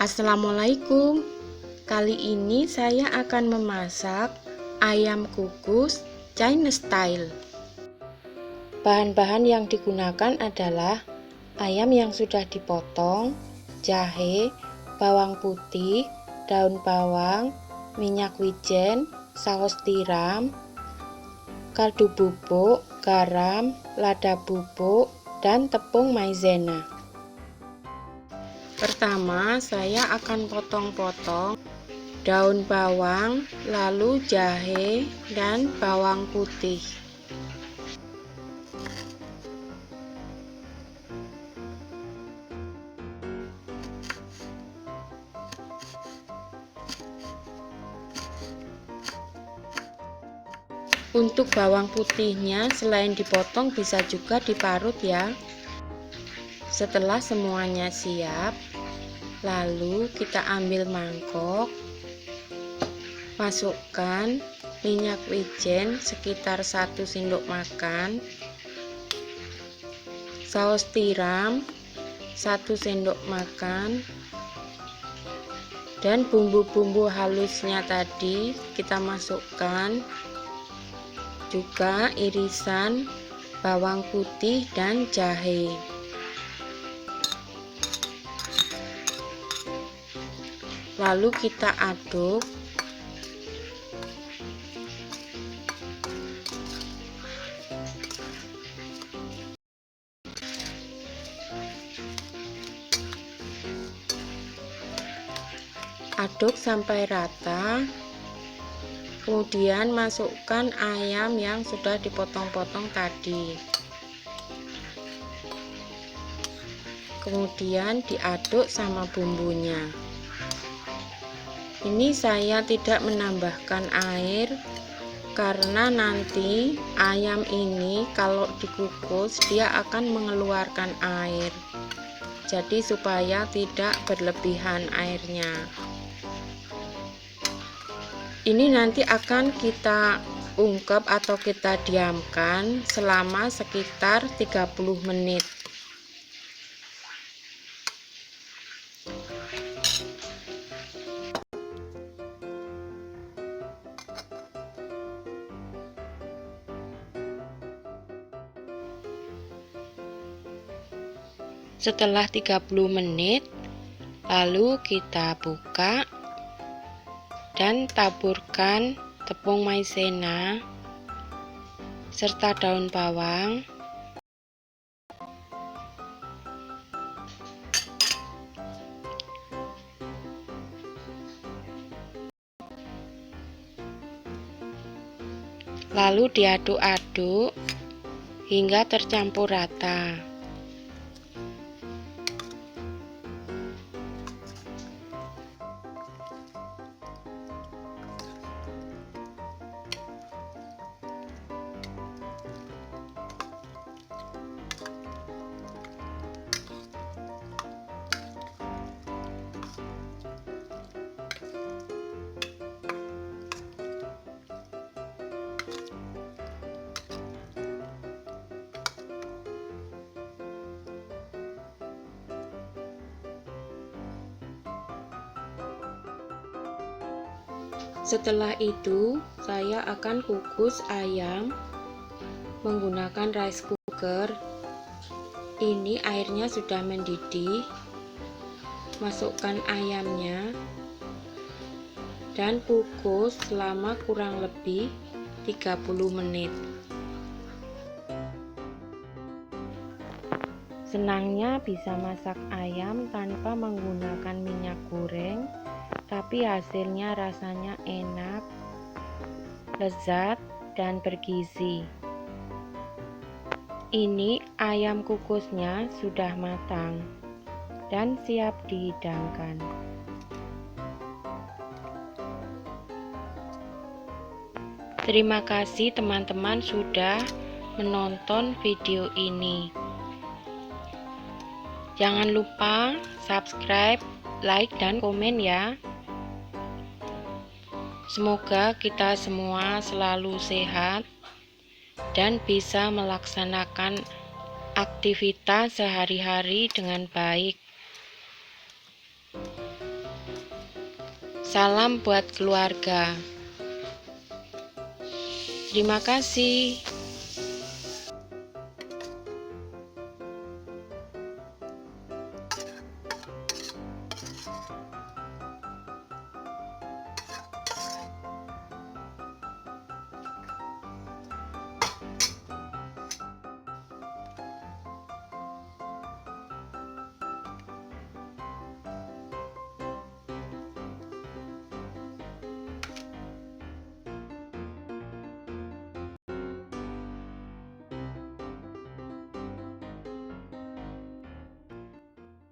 Assalamualaikum. Kali ini saya akan memasak ayam kukus Chinese style. Bahan-bahan yang digunakan adalah ayam yang sudah dipotong, jahe, bawang putih, daun bawang, minyak wijen, saus tiram, kaldu bubuk, garam, lada bubuk, dan tepung maizena. Pertama, saya akan potong-potong daun bawang, lalu jahe dan bawang putih. Untuk bawang putihnya, selain dipotong bisa juga diparut ya. Setelah semuanya siap, lalu kita ambil mangkok, masukkan minyak wijen sekitar 1 sendok makan, saus tiram 1 sendok makan, dan bumbu-bumbu halusnya tadi kita masukkan, juga irisan bawang putih dan jahe. Lalu kita aduk. Aduk sampai rata. Kemudian masukkan ayam yang sudah dipotong-potong tadi. Kemudian diaduk sama bumbunya. Ini saya tidak menambahkan air karena nanti ayam ini kalau dikukus dia akan mengeluarkan air. Jadi supaya tidak berlebihan airnya. Ini nanti akan kita ungkep atau kita diamkan selama sekitar 30 menit. Setelah 30 menit, lalu kita buka dan taburkan tepung maizena serta daun bawang, lalu diaduk-aduk hingga tercampur rata. Setelah itu, saya akan kukus ayam menggunakan rice cooker. Ini airnya sudah mendidih. Masukkan ayamnya dan kukus selama kurang lebih 30 menit. Senangnya bisa masak ayam tanpa menggunakan minyak goreng, tapi hasilnya rasanya enak, lezat, dan bergizi. Ini ayam kukusnya sudah matang dan siap dihidangkan. Terima kasih teman-teman sudah menonton video ini. Jangan lupa subscribe, like, dan komen ya. Semoga kita semua selalu sehat dan bisa melaksanakan aktivitas sehari-hari dengan baik. Salam buat keluarga. Terima kasih.